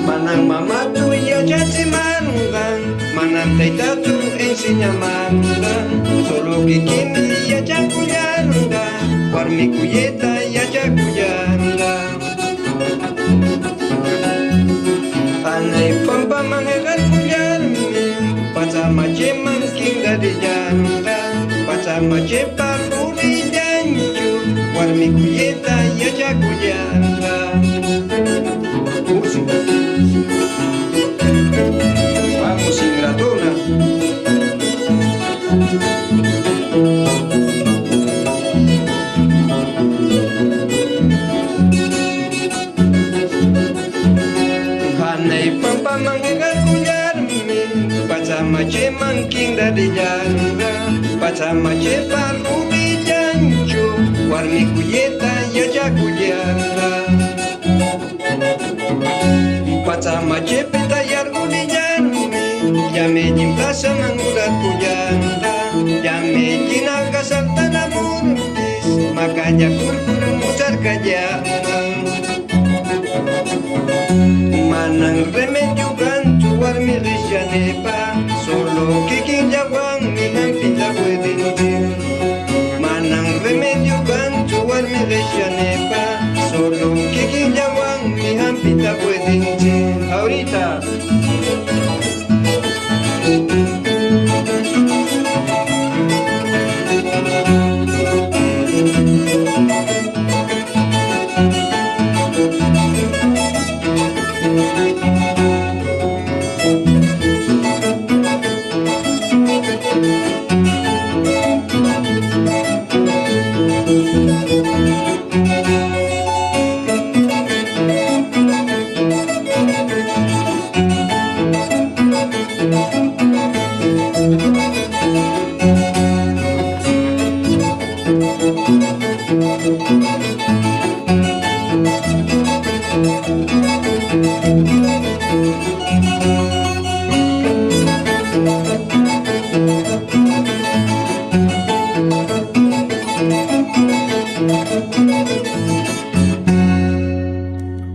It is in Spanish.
Manang mama tu ya jati mangang, manang taita tu ensinya mangang. Solo kikini ya jakuyanga, warmi kuyeta ya jakuyanga. Anay pampa mangagal kuyarmi, pacama cemang king dari janga, pacama cepar uri janju, warmi kuyeta ya jakuyanga. Vamos ingratona. Hanay pampa mangagal kuyarmi, pacama cemang king dari janga, pacama cepar uri janju, warmi kuyeta ya jakuyanga. Pacama cepeta yar uni jarmi, jame jimpasa mangulat kujanda, jame jina kasal tanamurtis, makanya kurkur mucar kajamang. Manang remedio gantu warmi risyanepa, solo kiking jawang minang pinta wedintin. Manang remedio gantu warmi risyanepa, solo kiking jawang minang pinta wedintin. Ahorita.